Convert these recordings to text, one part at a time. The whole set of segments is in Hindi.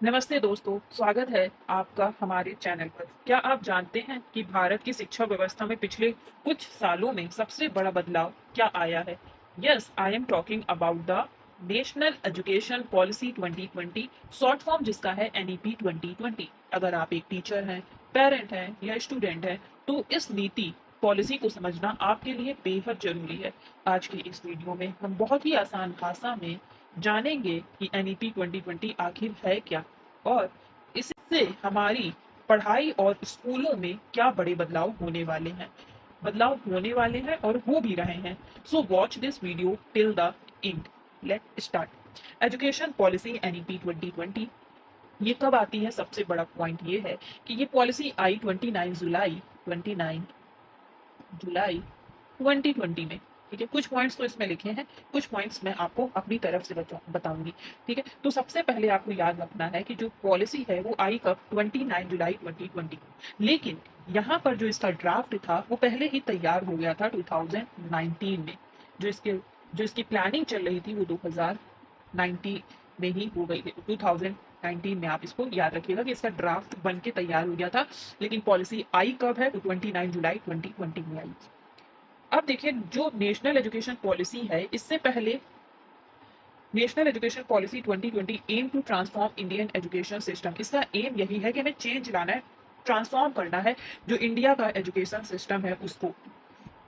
नमस्ते दोस्तों, स्वागत है आपका हमारे चैनल पर। क्या आप जानते हैं कि भारत की शिक्षा व्यवस्था में पिछले कुछ सालों में सबसे बड़ा बदलाव क्या आया है? Yes, I am talking about the national education policy 2020, short form जिसका है एनईपी 2020। अगर आप एक टीचर हैं, पेरेंट हैं या स्टूडेंट हैं, तो इस नीति पॉलिसी को समझना आपके लिए बेहद जरूरी है। आज की इस वीडियो में हम बहुत ही आसान भाषा में जानेंगे कि एनईपी 2020 आखिर है क्या और इससे हमारी पढ़ाई और स्कूलों में क्या बड़े बदलाव होने वाले हैं। बदलाव होने वाले हैं और हो भी रहे हैं। So watch this video till the end. Let start. Education policy NEP 2020 ये कब आती है? सबसे बड़ा पॉइंट ये है कि ये पॉलिसी आई 29 जुलाई 2020 में। ठीक है, कुछ पॉइंट्स तो इसमें लिखे हैं, कुछ पॉइंट्स मैं आपको अपनी तरफ से बताऊंगी। ठीक है, तो सबसे पहले आपको याद रखना है कि जो पॉलिसी है वो आई कब? 29 जुलाई 2020 को। लेकिन यहाँ पर जो इसका ड्राफ्ट था वो पहले ही तैयार हो गया था 2019 में। जो इसकी प्लानिंग चल रही थी वो 2019 में ही हो गई थी। 2019 में आप इसको याद रखिएगा कि इसका ड्राफ्ट बन के तैयार हो गया था। लेकिन पॉलिसी आई कब है? तो 29 जुलाई 2020 में आई। अब देखिए, जो नेशनल एजुकेशन पॉलिसी है, इससे पहले national education policy 2020 aim to transform Indian education system. इसका एम यही है कि हमें चेंज लाना है, ट्रांसफॉर्म करना है जो इंडिया का एजुकेशन सिस्टम है उसको।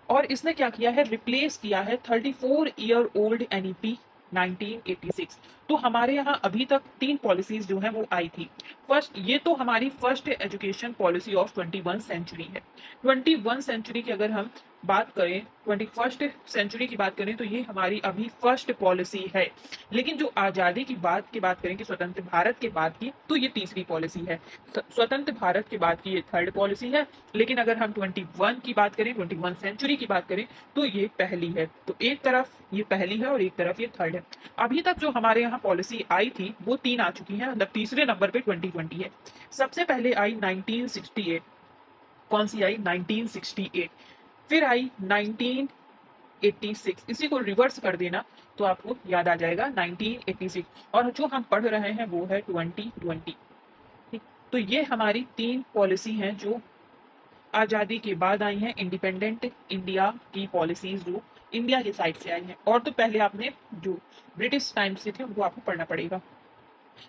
और इसने क्या किया है? रिप्लेस किया है 34 ईयर ओल्ड एनईपी 1986। तो हमारे यहाँ अभी तक 3 पॉलिसीज जो हैं वो आई थी। फर्स्ट, ये तो हमारी first education policy of 21st century है। 21st सेंचुरी की अगर हम बात करें, 21st सेंचुरी की बात करें, तो ये हमारी अभी फर्स्ट पॉलिसी है। लेकिन जो आज़ादी की बात करें कि स्वतंत्र भारत के बाद की, तो ये तीसरी पॉलिसी है। स्वतंत्र भारत के बाद की ये थर्ड पॉलिसी है। लेकिन अगर हम 21 की बात करें, 21st सेंचुरी की बात करें, तो ये पहली है। तो एक तरफ ये पहली है और एक तरफ ये थर्ड है। अभी तक जो हमारे यहाँ पॉलिसी आई थी वो 3 आ चुकी है, मतलब तीसरे नंबर पे 2020 है। सबसे पहले आई 1968। कौन सी आई? 1968। फिर आई 1986। इसी को रिवर्स कर देना तो आपको याद आ जाएगा 1986। और जो हम पढ़ रहे हैं वो है 2020। ठीक, तो ये हमारी 3 पॉलिसी हैं जो आज़ादी के बाद आई हैं, इंडिपेंडेंट इंडिया की पॉलिसीज जो इंडिया की साइड से आई हैं। और तो पहले आपने जो ब्रिटिश टाइम से थे उनको आपको पढ़ना पड़ेगा।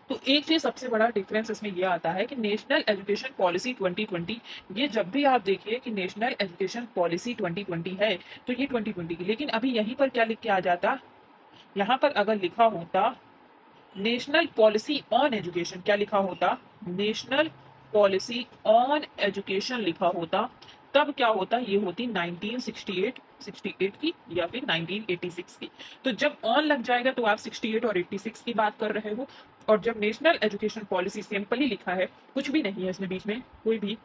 तो एक चीज सबसे बड़ा डिफरेंस इसमें यह आता है कि नेशनल एजुकेशन पॉलिसी 2020, ये जब भी आप देखिए कि नेशनल एजुकेशन पॉलिसी 2020 है, तो ये 2020 की। लेकिन अभी यहीं पर क्या लिख के आ जाता? यहाँ पर अगर लिखा होता नेशनल पॉलिसी ऑन एजुकेशन, क्या लिखा होता? नेशनल पॉलिसी ऑन एजुकेशन लिखा होता, तब क्या होता? ये होती 1968 की या फिर 1986 की। तो जब ऑन लग जाएगा तो आप 68 और 86 की बात कर रहे हो। और जब नेशनल एजुकेशन पॉलिसी सिंपली लिखा है, कुछ भी नहीं है इसमें, बीच में कोई भी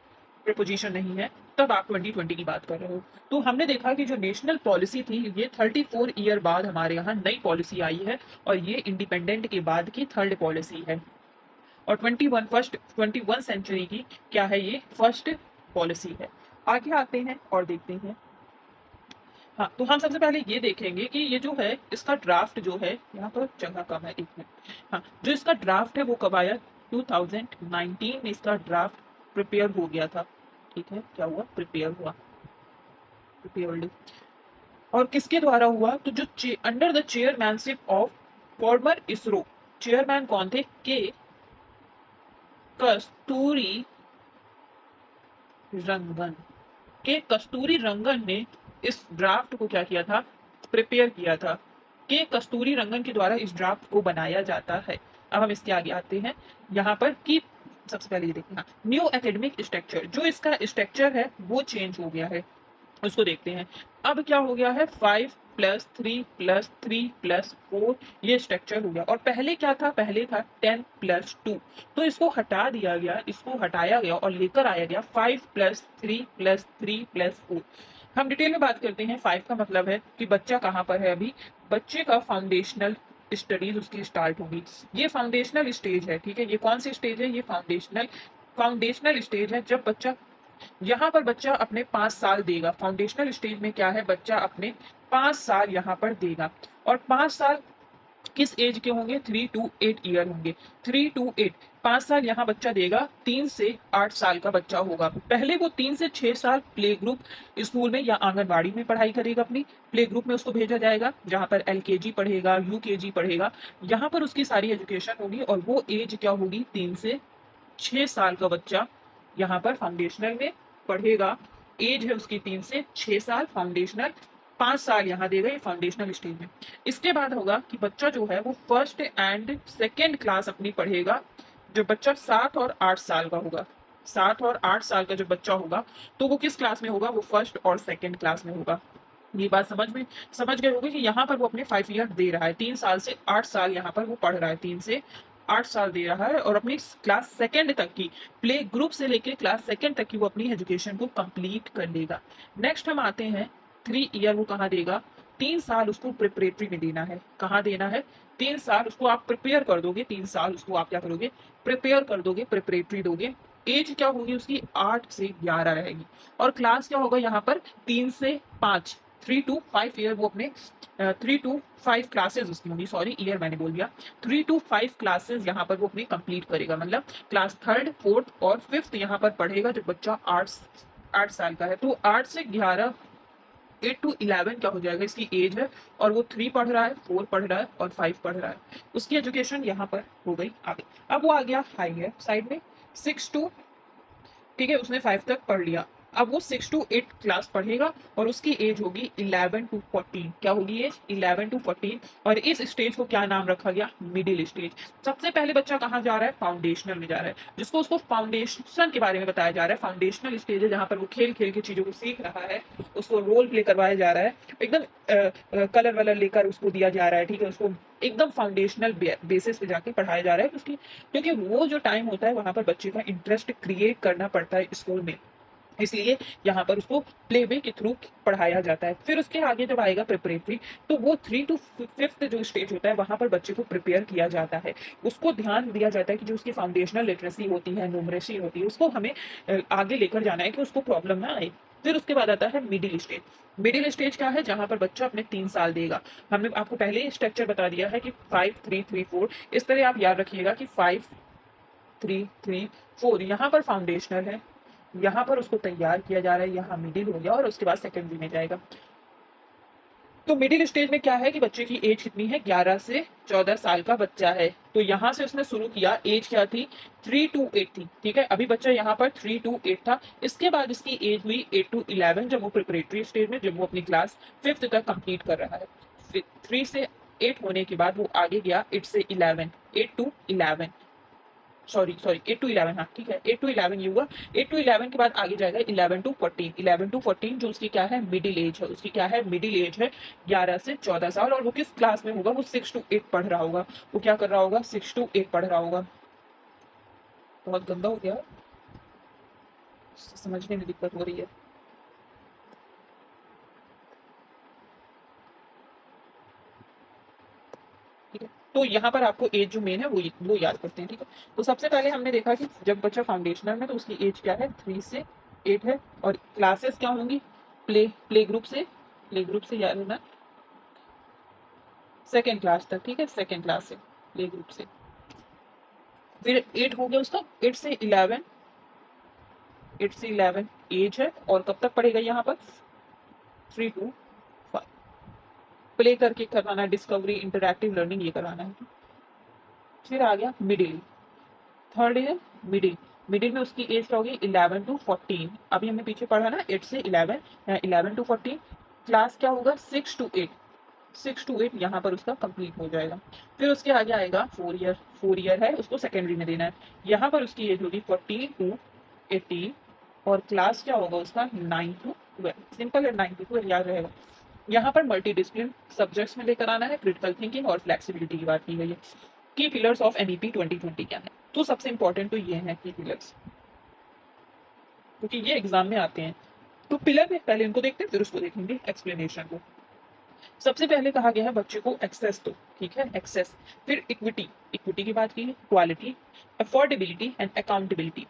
प्रपोजिशन नहीं है, तब आप 2020 की बात कर रहे हो। तो हमने देखा कि जो नेशनल पॉलिसी थी ये 34 ईयर बाद हमारे यहाँ नई पॉलिसी आई है। और ये इंडिपेंडेंट के बाद की थर्ड पॉलिसी है। और 21 सेंचुरी की क्या है? ये फर्स्ट पॉलिसी है। आगे आते हैं और देखते हैं। हाँ, तो हम सबसे पहले ये देखेंगे कि ये जो है इसका ड्राफ्ट जो है, यहाँ पर जगह कम है, एक मिनट। हाँ, जो इसका ड्राफ्ट है वो कब आया? 2019 में इसका ड्राफ्ट प्रिपेयर हो गया था। ठीक है, क्या हुआ? प्रिपेयर हुआ, प्रिपेयर्ड। और किसके द्वारा हुआ? तो जो under the chairmanship of former ISRO. Chairman कौन थे? के कस्तूरी रंगन। के कस्तूरी रंगन ने इस ड्राफ्ट को क्या किया था? प्रिपेयर किया था। के कस्तूरी रंगन के द्वारा इस ड्राफ्ट को बनाया जाता है। अब हम इसके आगे आते हैं। यहाँ पर कि सबसे पहले ये देखना, न्यू एकेडमिक स्ट्रक्चर, जो इसका स्ट्रक्चर है वो चेंज हो गया है, उसको देखते हैं। अब क्या हो गया है? 5+3+3+4 ये स्ट्रक्चर हो गया। और पहले क्या था? पहले था 10+2। तो इसको हटा दिया गया, इसको हटाया गया और लेकर आया गया 5+3+3+4। हम डिटेल में बात करते हैं। 5 का मतलब है कि बच्चा कहाँ पर है अभी? बच्चे का फाउंडेशनल स्टडीज उसकी स्टार्ट होगी। ये फाउंडेशनल स्टेज है। ठीक है, ये कौन सी स्टेज है? ये फाउंडेशनल स्टेज है। जब बच्चा, यहाँ पर बच्चा अपने 5 साल देगा। फाउंडेशनल स्टेज में क्या है? बच्चा अपने 5 साल यहाँ पर देगा। और 5 साल किस एज के होंगे? 3 to 8 ईयर होंगे। 3 to 8, 5 साल यहाँ बच्चा देगा। 3 से 8 साल का बच्चा होगा। पहले वो 3 से 6 साल प्ले ग्रुप स्कूल में या आंगनबाड़ी में पढ़ाई करेगा। अपनी प्ले ग्रुप में उसको भेजा जाएगा, जहाँ पर LKG पढ़ेगा, UKG पढ़ेगा। यहाँ पर उसकी सारी एजुकेशन होगी और वो एज क्या होगी? 3 से 6 साल का बच्चा यहाँ पर फाउंडेशनल में पढ़ेगा। एज है उसकी 3 से 6 साल। फाउंडेशनल 5 साल यहाँ देगा ये फाउंडेशनल स्टेज में। इसके बाद होगा कि बच्चा जो है वो फर्स्ट एंड सेकेंड क्लास अपनी पढ़ेगा। जब बच्चा 7 और 8 साल का होगा, 7 और 8 साल का जब बच्चा होगा तो वो किस क्लास में होगा? वो फर्स्ट और सेकेंड क्लास में होगा। ये बात समझ गए होंगे कि यहाँ पर वो अपने 5 ईयर दे रहा है। 3 साल से 8 साल यहाँ पर वो पढ़ रहा है। 3 से 8 साल दे रहा है और अपनी क्लास सेकेंड तक की, प्ले ग्रुप से लेकर क्लास सेकेंड तक की वो अपनी एजुकेशन को कंप्लीट कर लेगा। नेक्स्ट हम आते हैं 3 ईयर वो कहाँ देगा? 3 साल उसको प्रिपरेटरी में देना है। कहाँ देना है? 3 साल उसको आप प्रिपेयर कर दोगे। 3 साल उसको आप क्या करोगे? प्रिपेयर कर दोगे, प्रिपरेटरी दोगे। एज क्या होगी उसकी? 8 से 11 रहेगी। और क्लास क्या होगा यहाँ पर? 3 से 5, 3 to 5 ईयर वो अपने 3 to 5 क्लासेस उसकी होंगी। सॉरी, ईयर मैंने बोल दिया। 3 to 5 क्लासेस यहाँ पर वो अपनी कंप्लीट करेगा। मतलब क्लास 3rd, 4th और 5th यहाँ पर पढ़ेगा जब बच्चा 8 साल का है। तो 8 से 11, 8 to 11 क्या हो जाएगा? इसकी एज है। और वो 3 पढ़ रहा है, 4 पढ़ रहा है और 5 पढ़ रहा है। उसकी एजुकेशन यहाँ पर हो गई आगे। अब वो आ गया हायर साइड में। 6 to, ठीक है, उसने 5 तक पढ़ लिया। अब वो 6 to 8 क्लास पढ़ेगा और उसकी एज होगी 11 to 14। क्या होगी एज? 11 to 14। और इस स्टेज को क्या नाम रखा गया? Middle stage. सबसे पहले बच्चा कहाँ जा रहा है? फाउंडेशनल में जा रहा है, जिसको उसको फाउंडेशन के बारे में बताया जा रहा है। फाउंडेशनल स्टेज है जहाँ पर वो खेल खेल के चीजों को सीख रहा है, उसको रोल प्ले करवाया जा रहा है, एकदम कलर वलर लेकर उसको दिया जा रहा है। ठीक है, उसको एकदम फाउंडेशनल बेसिस पे जाके पढ़ाया जा रहा है उसकी, क्योंकि वो जो टाइम होता है वहां पर बच्चे का इंटरेस्ट क्रिएट करना पड़ता है स्कूल में। इसलिए यहाँ पर उसको प्लेवे के थ्रू पढ़ाया जाता है। फिर उसके आगे जब आएगा प्रिपरेटरी, तो वो 3 to 5th जो स्टेज होता है वहां पर बच्चे को प्रिपेयर किया जाता है। उसको ध्यान दिया जाता है कि जो उसकी फाउंडेशनल लिटरेसी होती है, न्यूमरेसी होती है, उसको हमें आगे लेकर जाना है कि उसको प्रॉब्लम ना आए। फिर उसके बाद आता है मिडिल स्टेज। मिडिल स्टेज क्या है? जहां पर बच्चा अपने 3 साल देगा। हमने आपको पहले ही स्ट्रक्चर बता दिया है कि 5 3 3 4। इस तरह आप याद रखिएगा कि 5 3 3 4 यहाँ पर फाउंडेशनल है, यहाँ पर उसको तैयार किया जा रहा है, यहाँ मिडिल हो गया और उसके बाद सेकेंडरी में जाएगा। तो मिडिल स्टेज में क्या है कि बच्चे की एज कितनी है? 11 से 14 साल का बच्चा है। तो यहाँ से उसने शुरू किया, एज क्या थी? 3 to 8 थी। ठीक है, अभी बच्चा यहाँ पर 3 to 8 था। इसके बाद इसकी एज हुई 8 to 11, जब वो प्रिपरेटरी स्टेज में, जब वो अपनी क्लास 5th तक कंप्लीट कर रहा है। 3 से 8 होने के बाद वो आगे गया 8 से 11, 8 to 11, सॉरी 8 to 11, हाँ ठीक है, 8 to 11 ये हुआ। 8 to 11 के बाद आगे जाएगा 11 to 14। 11 to 14 जो उसकी क्या है? मिडिल एज है। उसकी क्या है? मिडिल एज है, 11 से 14 साल। और वो किस क्लास में होगा? वो 6 to 8 पढ़ रहा होगा। वो क्या कर रहा होगा? 6 to 8 पढ़ रहा होगा। बहुत गंदा हो गया, समझने में दिक्कत हो रही है। ठीक है, तो यहाँ पर आपको एज जो मेन है वो याद करते हैं। ठीक है, तो सबसे पहले हमने देखा कि जब बच्चा फाउंडेशनल में, तो उसकी एज क्या है? 3 से 8 है। और क्लासेस क्या होंगी? प्ले ग्रुप से याद होना, सेकेंड क्लास तक। ठीक है, सेकेंड क्लास से, प्ले ग्रुप से। फिर 8 हो गया उसका। 8 से 11, 8 से 11 एज है। और कब तक पढ़ेगा यहाँ पर? 3 to 5। प्ले करके करवाना, डिस्कवरी, इंटरैक्टिव लर्निंग ये कराना है। फिर आ गया middle, third year middle. Middle में उसकी एज क्या होगी? 11 to 14। अभी हमने पीछे पढ़ा ना 8 से 11, 11 to 14। क्लास क्या होगा? 6 to 8, 6 to 8 यहाँ पर उसका कंप्लीट हो जाएगा। फिर उसके आगे आएगा 4 ईयर। 4 ईयर है, उसको सेकेंडरी में देना है। यहाँ पर उसकी एज होगी 14 to 18। और क्लास क्या होगा उसका? 9 to 12। सिंपल है, 9 to 12 याद रहेगा। यहाँ पर मल्टी डिसिप्लिन सब्जेक्ट्स में लेकर आना है, क्रिटिकल थिंकिंग और फ्लेक्सिबिलिटी की बात की गई है। की पिलर्स ऑफ एनईपी 2020 क्या है? तो सबसे इंपॉर्टेंट तो ये है की पिलर्स, क्योंकि ये एग्जाम में आते हैं। तो पिलर में पहले इनको देखते हैं, फिर उसको देखेंगे एक्सप्लेनेशन को। सबसे पहले कहा गया है बच्चे को एक्सेस दो। ठीक है, एक्सेस। फिर इक्विटी, इक्विटी की बात की है, quality, affordability and accountability.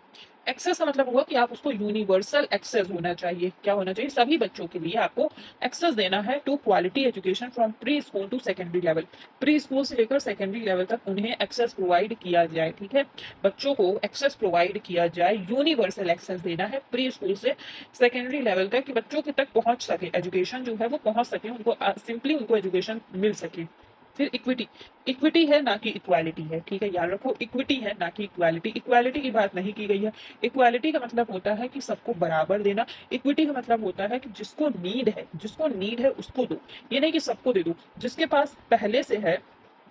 Access का मतलब हुआ कि आप उसको यूनिवर्सल एक्सेस होना चाहिए। क्या होना चाहिए? सभी बच्चों के लिए आपको एक्सेस देना है to quality education from pre school to secondary level. Pre school से लेकर सेकेंडरी लेवल तक उन्हें एक्सेस प्रोवाइड किया जाए। ठीक है, बच्चों को एक्सेस प्रोवाइड किया जाए, यूनिवर्सल एक्सेस देना है प्री स्कूल से सेकेंडरी लेवल तक कि बच्चों के तक पहुंच सके, एजुकेशन जो है वो पहुंच सके, उनको सिंपली उनको एजुकेशन मिल सके। फिर इक्विटी, इक्विटी है ना कि इक्वालिटी है। ठीक है, याद रखो, इक्विटी है ना कि इक्वालिटी। इक्वालिटी की बात नहीं की गई है। इक्वालिटी का मतलब होता है कि सबको बराबर देना। इक्विटी का मतलब होता है कि जिसको नीड है, जिसको नीड है उसको दो। ये नहीं कि सबको दे दो। जिसके पास पहले से है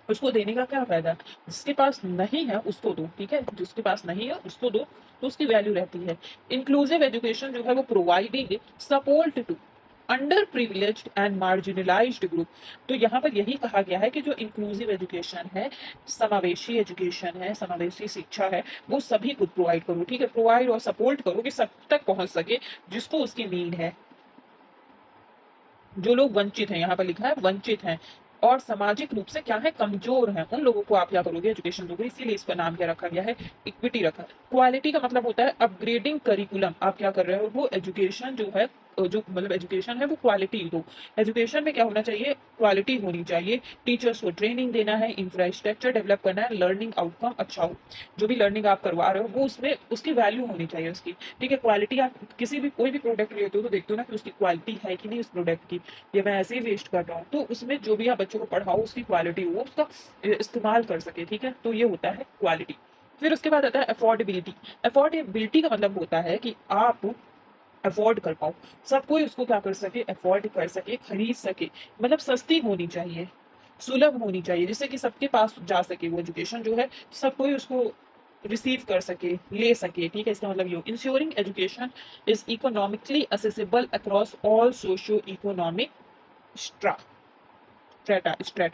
उसको देने का क्या फायदा, जिसके पास नहीं है उसको दो। ठीक है, जिसके पास नहीं है उसको दो, तो उसकी वैल्यू रहती है। इंक्लूसिव एजुकेशन जो है वो providing support to underprivileged and marginalised group. तो यहाँ पर यही कहा गया है कि जो इंक्लूसिव एजुकेशन है, समावेशी एजुकेशन है, समावेशी शिक्षा है, वो सभी को प्रोवाइड करो। ठीक है, प्रोवाइड और सपोर्ट करो कि सब तक पहुंच सके जिसको उसकी नीड है। जो लोग वंचित हैं, यहाँ पर लिखा है वंचित हैं और सामाजिक रूप से क्या है, कमजोर हैं, उन लोगों को आप क्या करोगे, एजुकेशन दोगे। इसीलिए इसका नाम क्या रखा गया है, इक्विटी रखा। क्वालिटी का मतलब होता है अपग्रेडिंग करिकुलम। आप क्या कर रहे हो, वो एजुकेशन जो है, जो मतलब एजुकेशन है वो क्वालिटी दो। एजुकेशन में क्या होना चाहिए, क्वालिटी होनी चाहिए। टीचर्स को ट्रेनिंग देना है, इंफ्रास्ट्रक्चर डेवलप करना है, लर्निंग आउटकम अच्छा हो। जो भी लर्निंग आप करवा रहे हो वो उसमें उसकी वैल्यू होनी चाहिए उसकी। ठीक है, क्वालिटी आप किसी भी कोई भी प्रोडक्ट लेते हो तो देखते हो ना कि उसकी क्वालिटी है कि नहीं उस प्रोडक्ट की, ये मैं ऐसे ही वेस्ट कर रहा हूँ। तो उसमें जो भी आप बच्चों को पढ़ाओ उसकी क्वालिटी हो, उसका इस्तेमाल कर सके। ठीक है, तो ये होता है क्वालिटी। फिर उसके बाद आता है अफोर्डेबिलिटी। अफोर्डेबिलिटी का मतलब होता है कि आप अफोर्ड कर पाओ, सब कोई उसको क्या कर सके, अफोर्ड कर सके, खरीद सके। मतलब सस्ती होनी चाहिए, सुलभ होनी चाहिए, जिससे कि सबके पास जा सके वो एजुकेशन जो है, सब कोई उसको रिसीव कर सके, ले सके। ठीक है, इसका मतलब ये ensuring education is economically accessible across all socio economic strata.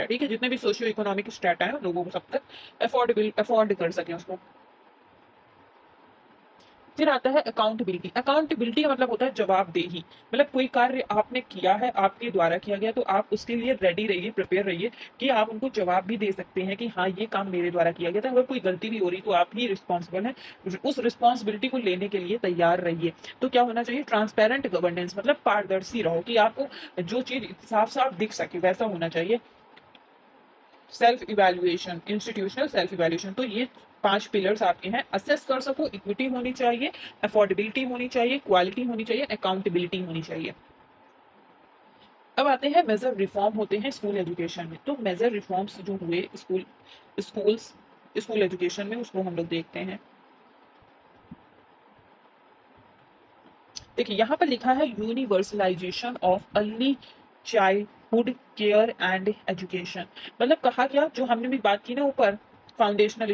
ठीक है, जितने भी सोशियो इकोनॉमिक स्ट्रेटा है लोगों को सब तक अफोर्ड कर सके उसको। फिर आता है अकाउंटेबिलिटी। अकाउंटेबिलिटी का मतलब होता है जवाबदेही। मतलब कोई कार्य आपने किया है, आपके द्वारा किया गया, तो आप उसके लिए रेडी रहिए, प्रिपेयर रहिए कि आप उनको जवाब भी दे सकते हैं कि हाँ ये काम मेरे द्वारा किया गया था। अगर कोई गलती भी हो रही तो आप ही रिस्पॉन्सिबल हैं, उस रिस्पॉन्सिबिलिटी को लेने के लिए तैयार रहिए। तो क्या होना चाहिए, ट्रांसपेरेंट गवर्नेंस, मतलब पारदर्शी रहो कि आपको जो चीज साफ साफ दिख सके वैसा होना चाहिए। Self evaluation, institutional self evaluation. तो ये 5 पिलर्स आपके हैं। असेस कर सको, इक्विटी होनी चाहिए, अफोर्डेबिलिटी होनी चाहिए, क्वालिटी होनी चाहिए, अकाउंटेबिलिटी होनी चाहिए। अब आते हैं मेजर रिफॉर्म होते हैं स्कूल एजुकेशन में। तो मेजर रिफॉर्म्स जो हुए स्कूल्स स्कूल एजुकेशन में, उसको हम लोग देखते हैं। देखिए यहाँ पर लिखा है universalization of early childhood care and education. मतलब कहा क्या, जो हमने भी बात की ना ऊपर फाउंडेशनल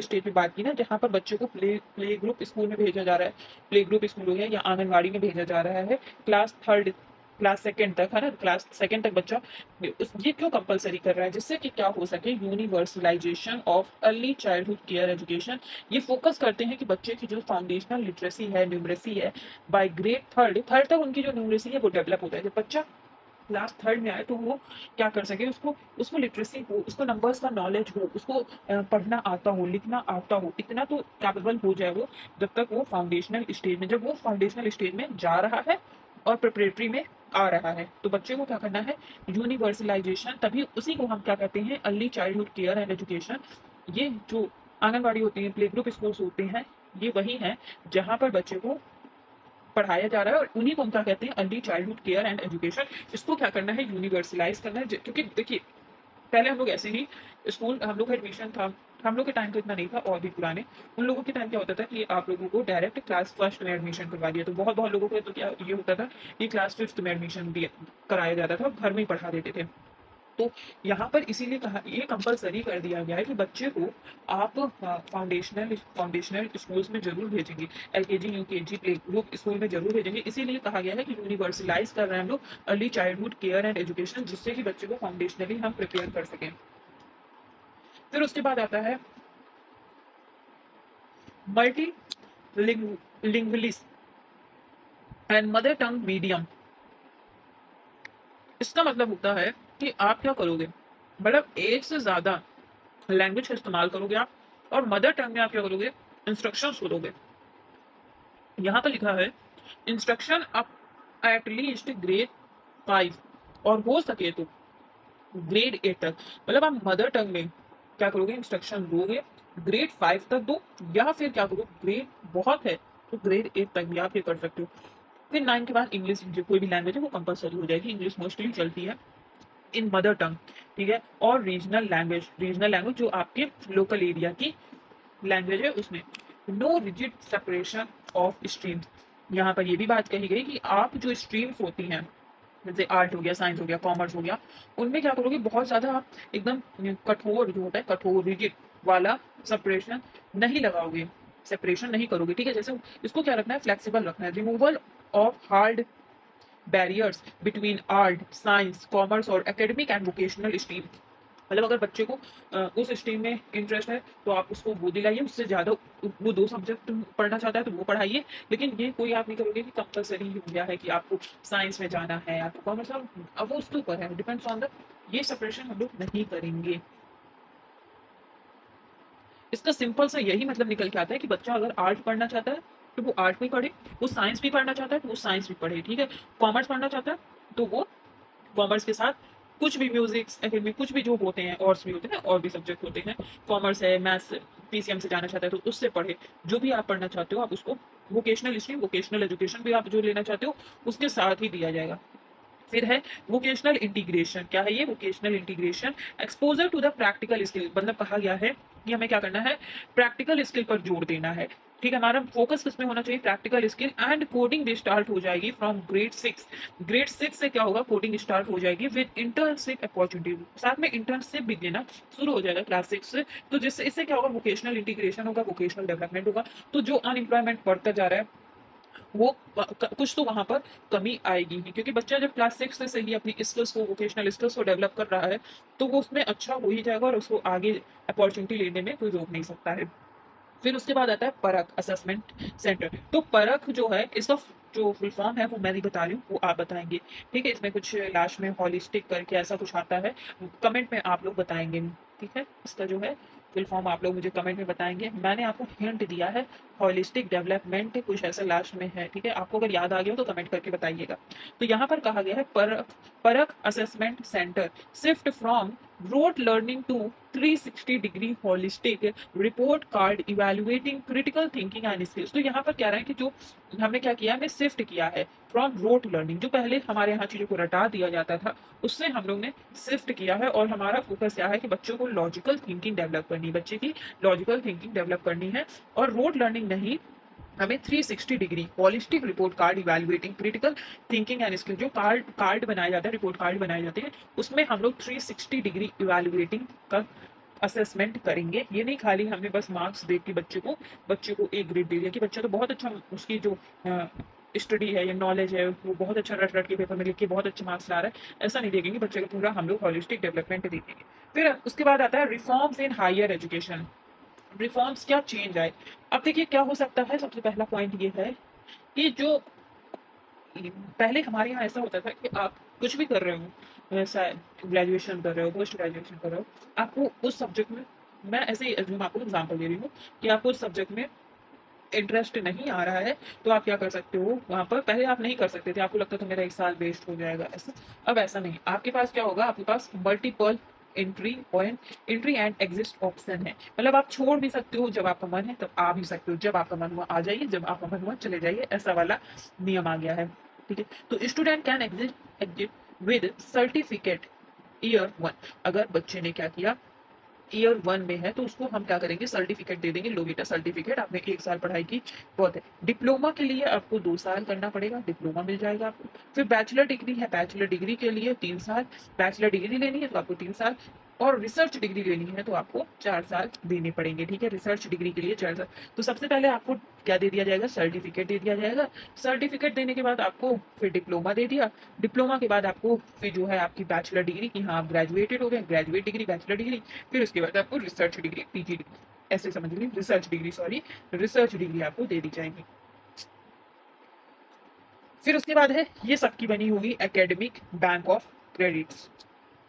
स्टेज पे बात की ना, जहाँ पर बच्चे को प्ले ग्रुप स्कूल में भेजा जा रहा है, प्ले ग्रुप स्कूल हो गया या आंगनबाड़ी में भेजा जा रहा है, क्लास सेकंड तक, है ना, क्लास सेकंड तक बच्चा ये क्यों कंपलसरी कर रहा है, जिससे कि क्या हो सके, universalization of early childhood care education. ये फोकस करते हैं कि बच्चे की जो फाउंडेशनल लिटरेसी है, न्यूमरेसी है, बाय ग्रेड थर्ड तक उनकी जो न्यूमरेसी है वो डेवलप होता है। जब बच्चा क्लास थर्ड में आए तो वो क्या कर सके, उसको उसको लिटरेसी हो, उसको नंबर्स का नॉलेज हो, उसको पढ़ना आता हो, लिखना आता हो, इतना तो कैपेबल हो जाए वो, जब तक वो फाउंडेशनल स्टेज में, जब वो फाउंडेशनल स्टेज में जा रहा है और प्रिपरेटरी में आ रहा है, तो बच्चे को क्या करना है, यूनिवर्सलाइजेशन। तभी उसी को हम क्या कहते हैं, early childhood care and education. ये जो आंगनबाड़ी होती है, प्ले ग्रुप स्कूल्स होते हैं, ये वही है जहाँ पर बच्चे को पढ़ाया जा रहा है, और उन्हीं को हम क्या कहते हैं, early childhood care and education. इसको क्या करना है, यूनिवर्सलाइज करना है। क्योंकि देखिए पहले हम लोग ऐसे ही स्कूल, हम लोग का एडमिशन था, हम लोग के टाइम तो इतना नहीं था, और भी पुराने उन लोगों के टाइम क्या होता था कि आप लोगों को डायरेक्ट क्लास फर्स्ट में एडमिशन करवा दिया। तो बहुत बहुत लोगों को तो क्या ये होता था कि क्लास फिफ्थ में एडमिशन दिया कराया जाता था और घर में ही पढ़ा देते थे। तो यहाँ पर इसीलिए कहा, ये कंपलसरी कर दिया गया है कि बच्चे को आप फाउंडेशनल स्कूल्स में जरूर भेजेंगे, LKG UKG play group school में जरूर भेजेंगे। इसीलिए कहा गया है कि यूनिवर्सलाइज कर रहे हैं हम लोग early childhood care and education, जिससे कि बच्चे को फाउंडेशनली हम प्रिपेयर कर सकें। फिर उसके बाद आता है multi lingualist and mother tongue medium. इसका मतलब होता है कि आप क्या करोगे, मतलब एक से ज्यादा लैंग्वेज का इस्तेमाल करोगे आप, और मदर टंग में आप क्या करोगे, इंस्ट्रक्शंस को दोगे। यहाँ पर लिखा है instruction up at least grade 5 और हो सके तो ग्रेड 8 तक। मतलब आप मदर टंग में क्या करोगे, इंस्ट्रक्शन दोगे ग्रेड 5 तक दो, या फिर क्या करो ग्रेड बहुत है तो ग्रेड 8 तक भी आप ये कर सकते हो। फिर 9 के बाद इंग्लिश जो कोई भी लैंग्वेज है वो कंपलसरी हो जाएगी। इंग्लिश मोस्टली चलती है इन मदर टंग, ठीक है। और रीजनल लैंग्वेज जो आपके लोकल एरिया की लैंग्वेज है उसमें। No rigid separation of streams. यहाँ पर ये भी बात कही गई कि आप जो स्ट्रीम्स होती हैं जैसे आर्ट हो गया, साइंस हो गया, कॉमर्स हो गया, उनमें क्या करोगे बहुत ज्यादा आप एकदम कठोर जो होता है कठोर रिजिड वाला सेपरेशन नहीं लगाओगे, सेपरेशन नहीं करोगे, ठीक है। जैसे इसको क्या रखना है, फ्लेक्सिबल रखना है। Removal of hard barriers between art, science, commerce और एकेडमिक एंड वोकेशनल स्ट्रीम। मतलब अगर बच्चे को उस स्ट्रीम में इंटरेस्ट है तो आप उसको वो दिलाइए, उससे ज़्यादा वो 2 सब्जेक्ट पढ़ना चाहता है तो वो पढ़ाइए, लेकिन ये कोई आप नहीं करोगे कि कंपलसरी हो गया है कि आपको साइंस में जाना है, आपको कॉमर्स। अब वो उसके ऊपर है, डिपेंड्स ऑन द, ये सेपरेशन हम लोग नहीं करेंगे। इसका सिंपल सा यही मतलब निकल के आता है कि बच्चा अगर आर्ट पढ़ना चाहता है तो वो आर्ट में पढ़े, वो साइंस भी पढ़ना चाहता है तो वो साइंस भी पढ़े, ठीक है। कॉमर्स पढ़ना चाहता है तो वो कॉमर्स के साथ कुछ भी म्यूजिक एकेडमी कुछ भी जो होते हैं और भी होते हैं और भी सब्जेक्ट होते हैं, कॉमर्स है, मैथ्स, पीसीएम से जाना चाहता है तो उससे पढ़े। जो भी आप पढ़ना चाहते हो आप उसको, वोकेशनल स्ट्रीम वोकेशनल एजुकेशन भी आप जो लेना चाहते हो उसके साथ ही दिया जाएगा। फिर है वोकेशनल इंटीग्रेशन। क्या है ये vocational integration? Exposure to the practical skill. मतलब कहा गया है कि हमें क्या करना है, प्रैक्टिकल स्किल पर जोर देना है, ठीक है। हमारा फोकस किसमें होना चाहिए, प्रैक्टिकल स्किल। एंड कोडिंग भी स्टार्ट हो जाएगी फ्रॉम ग्रेड 6। ग्रेड 6 से क्या होगा, कोडिंग स्टार्ट हो जाएगी विद इंटर्नशिप अपॉर्चुनिटी। साथ में इंटर्नशिप भी देना शुरू हो जाएगा क्लास 6 से। तो जिससे इससे क्या होगा, वोकेशनल इंटीग्रेशन होगा, वोकेशनल डेवलपमेंट होगा। तो जो अनएम्प्लॉयमेंट बढ़ता जा रहा है वो कुछ तो वहां पर कमी आएगी ही, क्योंकि बच्चा जब क्लास 6 से ही अपनी स्किल्स को, वोकेशनल स्किल्स को डेवलप कर रहा है तो वो उसमें अच्छा हो ही जाएगा और उसको आगे अपॉर्चुनिटी लेने में कोई रोक नहीं सकता है। फिर उसके बाद आता है परख असेसमेंट सेंटर। तो परख जो है इसका जो फुल फॉर्म है वो मैं नहीं बता रही हूँ, वो आप बताएंगे, ठीक है। इसमें कुछ लास्ट में हॉलिस्टिक करके ऐसा कुछ आता है, कमेंट में आप लोग बताएंगे, ठीक है। इसका जो है फुल फॉर्म आप लोग मुझे कमेंट में बताएंगे। मैंने आपको हिंट दिया है, हॉलिस्टिक डेवलपमेंट कुछ ऐसा लास्ट में है, ठीक है। आपको अगर याद आ गया हो तो कमेंट करके बताइएगा। तो यहाँ पर कहा गया है PARAKH assessment centre shift from rote learning to 360 degree holistic report card evaluating critical thinking and skills. तो यहाँ पर क्या रहा है कि जो हमने क्या किया, हमने शिफ्ट किया है फ्रॉम रोट लर्निंग, जो पहले हमारे यहाँ चीजों को रटा दिया जाता था उससे हम लोग ने शिफ्ट किया है। और हमारा फोकस क्या है कि बच्चों को लॉजिकल थिंकिंग डेवलप करनी है, बच्चे की लॉजिकल थिंकिंग डेवलप करनी है। और रोट लर्निंग नहीं, हमें 360 degree holistic report card evaluating critical thinking and skill, जो कार्ड बनाया जाता है, रिपोर्ट कार्ड बनाए जाते हैं, उसमें हम लोग 360 डिग्री इवेल्युएटिंग का असेसमेंट करेंगे। ये नहीं खाली हमने बस मार्क्स दे के बच्चे को एक ग्रेड दे दिया कि बच्चा तो बहुत अच्छा, उसकी जो स्टडी है या नॉलेज है वो बहुत अच्छा रट रट के पेपर में लिख के बहुत अच्छे मार्क्स ला रहा है, ऐसा नहीं देखेंगे। बच्चे का पूरा हम लोग हॉलिस्टिक डेवलपमेंट देखेंगे। फिर उसके बाद आता है reforms in higher education. Reforms क्या चेंज आए। अब देखिए क्या हो सकता है, सबसे पहला पॉइंट ये है कि जो पहले हमारे यहाँ ऐसा होता था कि आप कुछ भी कर रहे हो, ऐसा ग्रेजुएशन कर रहे हो, पोस्ट ग्रेजुएशन कर रहे हो, आपको उस सब्जेक्ट में, मैं ऐसे ही मैं आपको एग्जांपल दे रही हूँ कि आपको उस सब्जेक्ट में इंटरेस्ट नहीं आ रहा है तो आप क्या कर सकते हो, वहां पर पहले आप नहीं कर सकते थे, आपको लगता था मेरा 1 साल वेस्ट हो जाएगा ऐसा। अब ऐसा नहीं, आपके पास क्या होगा, आपके पास multiple entry and exist option है। मतलब आप छोड़ भी सकते हो, जब आपका मन है तब आ भी सकते हो, जब आपका मन हुआ आ जाइए, जब आपका मन हुआ चले जाइए, ऐसा वाला नियम आ गया है, ठीक है। तो student can exit with certificate year 1। अगर बच्चे ने क्या किया, ईयर 1 में है तो उसको हम क्या करेंगे, सर्टिफिकेट दे देंगे, लो बेटा सर्टिफिकेट, आपने 1 साल पढ़ाई की, बहुत है। डिप्लोमा के लिए आपको 2 साल करना पड़ेगा, डिप्लोमा मिल जाएगा आपको। फिर बैचलर डिग्री है, बैचलर डिग्री के लिए 3 साल, बैचलर डिग्री लेनी है तो आपको 3 साल, और रिसर्च डिग्री लेनी है तो आपको 4 साल देने पड़ेंगे, ठीक है। रिसर्च डिग्री के लिए 4 साल। तो सबसे पहले आपको क्या दे दिया जाएगा, सर्टिफिकेट दे दिया जाएगा। सर्टिफिकेट देने के बाद आपको फिर डिप्लोमा दे दिया, डिप्लोमा के बाद आपको फिर जो है आपकी बैचलर डिग्री की, हाँ आप ग्रेजुएटेड हो गए, ग्रेजुएट डिग्री, बैचलर डिग्री। फिर उसके बाद आपको रिसर्च डिग्री, पीजी डिग्री, ऐसे समझ लीजिए, research degree, sorry research degree आपको दे दी जाएगी। फिर उसके बाद है, ये सबकी बनी होगी एकेडमिक बैंक ऑफ क्रेडिट्स।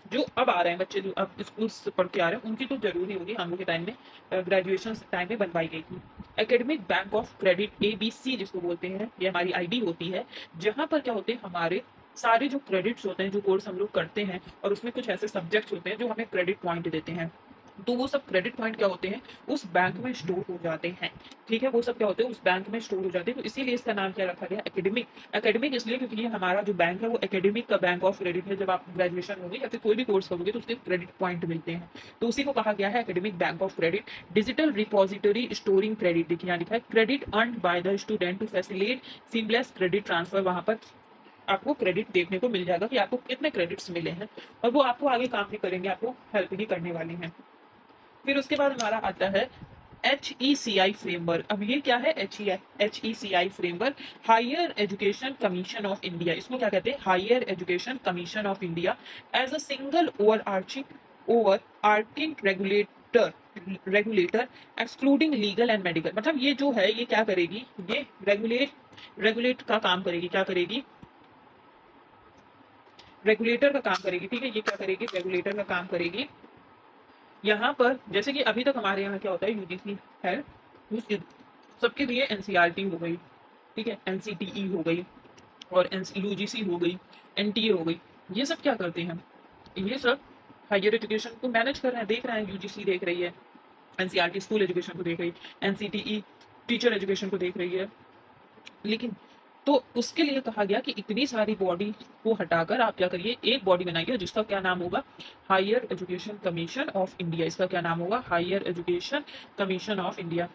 जो अब आ रहे हैं बच्चे, जो अब स्कूल से पढ़ के आ रहे हैं, उनकी तो जरूरी होगी, हम लोग के टाइम में ग्रेजुएशन टाइम में बनवाई गई थी। Academic bank of credit ABC जिसको बोलते हैं, ये हमारी आईडी होती है, जहाँ पर क्या होते हैं हमारे सारे जो क्रेडिट्स होते हैं, जो कोर्स हम लोग करते हैं, और उसमें कुछ ऐसे सब्जेक्ट्स होते हैं जो हमें क्रेडिट पॉइंट देते हैं, तो वो सब क्रेडिट पॉइंट क्या होते हैं, उस बैंक में स्टोर हो जाते हैं। ठीक है, वो सब क्या होते हैं, उस बैंक में स्टोर हो जाते हैं। तो इसीलिए इसका नाम क्या रखा गया, एकेडमिक। एकेडमिक इसलिए क्योंकि ये हमारा जो बैंक है वो एकेडमिक का बैंक ऑफ क्रेडिट है। जब आप ग्रेजुएशन होगी या फिर कोई भी कोर्स करोगे तो उसके क्रेडिट पॉइंट मिलते हैं, तो उसी को कहा गया है academic bank of credit. Digital repository storing credit, देखिए यहाँ लिखा है credit earned by the student to facilitate seamless credit transfer. वहां पर आपको क्रेडिट देखने को मिल जाएगा कि आपको कितने क्रेडिट्स मिले हैं, और वो आपको आगे काम भी करेंगे, आपको हेल्प ही करने वाले हैं। फिर उसके बाद हमारा आता है HECI फ्रेमवर्क। अब ये क्या है, HECI framework, higher education commission of India. इसको क्या कहते हैं, higher education commission of India as a single overarching regulator excluding legal and medical. मतलब ये जो है ये क्या करेगी, ये रेगुलेट का काम करेगी, क्या करेगी, रेगुलेटर का काम करेगी। ठीक है, ये क्या करेगी, रेगुलेटर का काम करेगी। यहाँ पर जैसे कि अभी तक हमारे यहाँ क्या होता है, यूजीसी है, उस सबके लिए एनसीईआरटी हो गई, ठीक है, एनसीटीई हो गई, और यूजीसी हो गई, एनटीए हो गई। ये सब क्या करते हैं, ये सब हायर एजुकेशन को मैनेज कर रहे हैं, देख रहे हैं। यूजीसी देख रही है, एनसीईआरटी स्कूल एजुकेशन को देख रही है, एनसीटीई टीचर एजुकेशन को देख रही है। लेकिन तो उसके लिए कहा गया कि इतनी सारी बॉडी को हटाकर आप क्या करिए, एक बॉडी बनाइए जिसका क्या नाम होगा, higher education commission of India. इसका क्या नाम होगा, higher education commission of India.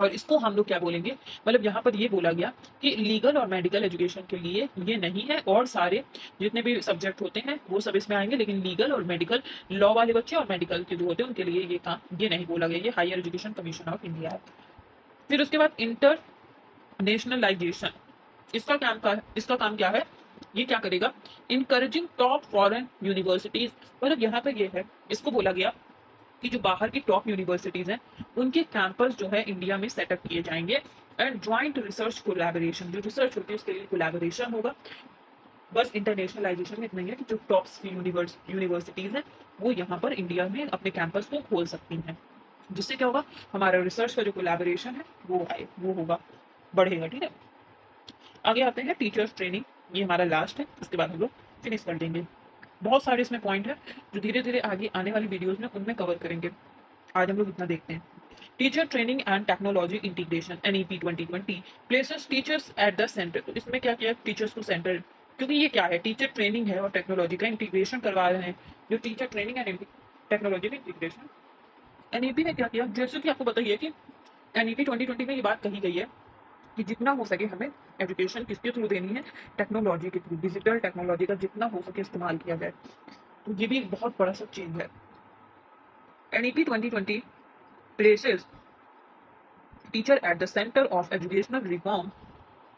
और इसको हम लोग क्या बोलेंगे, मतलब यहाँ पर ये बोला गया कि लीगल और मेडिकल एजुकेशन के लिए ये नहीं है, और सारे जितने भी सब्जेक्ट होते हैं वो सब इसमें आएंगे, लेकिन लीगल और मेडिकल, लॉ वाले बच्चे और मेडिकल के जो होते हैं उनके लिए ये काम ये नहीं बोला गया, ये higher education commission of India है। फिर उसके बाद इंटरनेशनलाइजेशन, इसका काम क्या है, ये क्या करेगा, इनकरेजिंग टॉप फॉरेन यूनिवर्सिटीज। मतलब यहाँ पे ये है, इसको बोला गया कि जो बाहर की टॉप यूनिवर्सिटीज हैं उनके कैंपस जो है इंडिया में सेटअप किए जाएंगे, एंड ज्वाइंट रिसर्च कोलैबोरेशन, जो रिसर्च होती है उसके लिए कोलैबोरेशन होगा। बस इंटरनेशनलाइजेशन में इतना ही है कि जो टॉप की यूनिवर्सिटीज हैं वो यहाँ पर इंडिया में अपने कैंपस को खोल सकती हैं, जिससे क्या होगा, हमारा रिसर्च का जो कोलैबोरेशन है वो होगा, बढ़ेगा। ठीक है, आगे आते हैं टीचर्स ट्रेनिंग, ये हमारा लास्ट है, उसके बाद हम लोग फिनिश कर देंगे। बहुत सारे इसमें पॉइंट है जो धीरे धीरे आगे आने वाली वीडियोस में उनमें कवर करेंगे, आज हम लोग इतना देखते हैं। Teacher training and technology integration NEP 2020 places teachers at the centre. तो इसमें क्या किया, टीचर्स को सेंटर, क्योंकि ये क्या है, टीचर ट्रेनिंग है और टेक्नोलॉजी का इंटीग्रेशन करवा रहे हैं। जो टीचर ट्रेनिंग एंड टेक्नोलॉजी का इंटीग्रेशन, NEP ने क्या किया, जैसे कि आपको बताइए कि NEP 2020 में ये बात कही गई है कि जितना हो सके हमें एजुकेशन किसके थ्रू देनी है, टेक्नोलॉजी के थ्रू, डिजिटल टेक्नोलॉजी का जितना हो सके इस्तेमाल किया जाए। तो ये भी एक बहुत बड़ा सा चेंज है। NEP 2020 places teacher at the centre of educational reform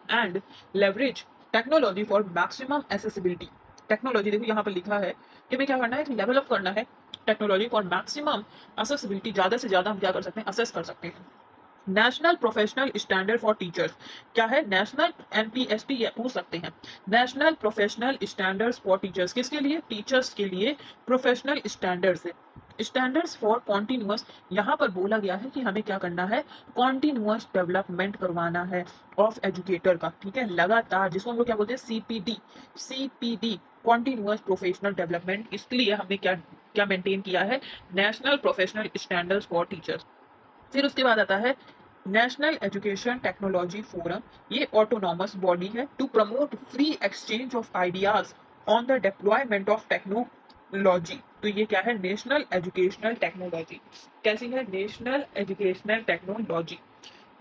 and leverage technology for maximum accessibility. Technology देखो यहाँ पर लिखा है कि हमें क्या करना है, डेवलप करना है टेक्नोलॉजी फॉर मैक्सिमम एसेसिबिलिटी, ज़्यादा से ज़्यादा हम क्या कर सकते हैं, असेस कर सकते हैं। National professional standard for teachers, क्या है, नेशनल NPST, ये पूछ सकते हैं, national professional standards for teachers, किसके लिए, टीचर्स के लिए प्रोफेशनल स्टैंडर्ड्स है। स्टैंडर्ड्स फॉर कॉन्टिन्यूअस, यहाँ पर बोला गया है कि हमें क्या करना है, कॉन्टिन्यूअस डेवलपमेंट करवाना है ऑफ एजुकेटर का, ठीक है, लगातार, जिसको हम लोग क्या बोलते हैं, CPD कॉन्टिन्यूअस प्रोफेशनल डेवलपमेंट। इसलिए हमने क्या क्या मेंटेन किया है, national professional standards for teachers. फिर उसके बाद आता है नेशनल एजुकेशन टेक्नोलॉजी फोरम, ये ऑटोनॉमस बॉडी है to promote free exchange of ideas on the deployment of technology. तो ये क्या है, नेशनल एजुकेशनल टेक्नोलॉजी, कैसी है, national educational technology,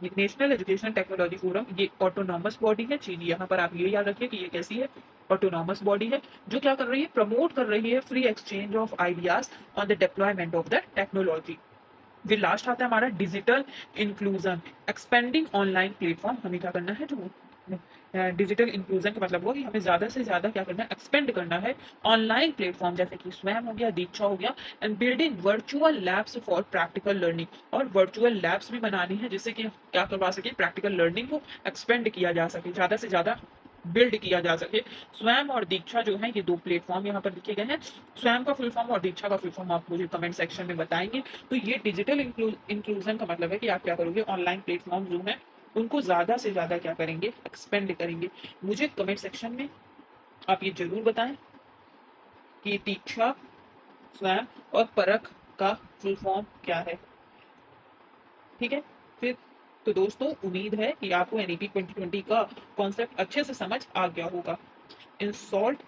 national education technology forum, ये ऑटोनॉमस बॉडी है। चीज यहाँ पर आप ये याद रखिए कि ये कैसी है, ऑटोनॉमस बॉडी है, जो क्या कर रही है, प्रमोट कर रही है free exchange of ideas on the deployment of the technology. फिर लास्ट आता है हमारा digital inclusion, expanding online platform. हमें क्या करना है, जो डिजिटल इंक्लूजन का मतलब वो कि हमें ज्यादा से ज्यादा क्या करना है, एक्सपेंड करना है ऑनलाइन प्लेटफॉर्म, जैसे कि स्वयं हो गया, दीक्षा हो गया, and building virtual labs for practical learning, और वर्चुअल लैब्स भी बनानी है जिससे कि क्या करवा सके, प्रैक्टिकल लर्निंग को एक्सपेंड किया जा सके, ज्यादा से ज्यादा बिल्ड किया जा सके। स्वयं और दीक्षा जो है ये दो प्लेटफॉर्म यहाँ पर लिखे गए हैं। स्वयं का फुल फॉर्म और दीक्षा का फुल फॉर्म आप मुझे कमेंट सेक्शन में बताएंगे। तो ये डिजिटल इंक्लूजन का मतलब है कि आप क्या करोगे, ऑनलाइन प्लेटफॉर्म जो है उनको ज्यादा से ज्यादा क्या करेंगे, एक्सपेंड करेंगे। मुझे कमेंट सेक्शन में आप ये जरूर बताएं कि दीक्षा, स्वयं और परख का फुल फॉर्म क्या है। ठीक है, फिर तो दोस्तों उम्मीद है कि आपको एनईपी 2020 का कॉन्सेप्ट अच्छे से समझ आ गया होगा। इन शॉर्ट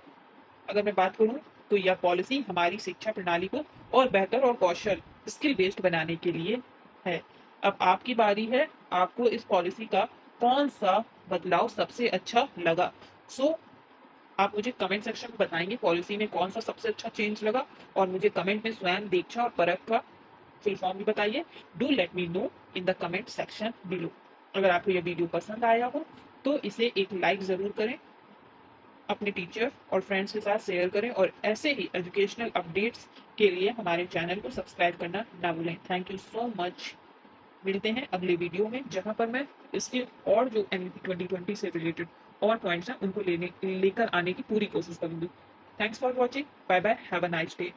अगर मैं बात करूं तो यह पॉलिसी हमारी शिक्षा प्रणाली को और बेहतर और कौशल स्किल बेस्ड बनाने के लिए है। अब आपकी बारी है, आपको इस पॉलिसी का कौन सा बदलाव सबसे अच्छा लगा। सो आप मुझे कमेंट सेक्शन में बताएंगे पॉलिसी में कौन सा सबसे अच्छा चेंज लगा, और मुझे कमेंट में स्वयं, दीक्षा और परख का फुल फॉर्म भी बताइए। Do let me know in the comment section below. अगर आपको यह वीडियो पसंद आया हो तो इसे एक लाइक जरूर करें, अपने टीचर और फ्रेंड्स के साथ शेयर करें, और ऐसे ही एजुकेशनल अपडेट्स के लिए हमारे चैनल को सब्सक्राइब करना ना भूलें। Thank you so much. मिलते हैं अगले वीडियो में जहां पर मैं इसके और जो एनईपी 2020 से रिलेटेड और पॉइंट्स हैं उनको लेकर आने की पूरी कोशिश करूंगी। Thanks for watching, bye bye, have a nice day.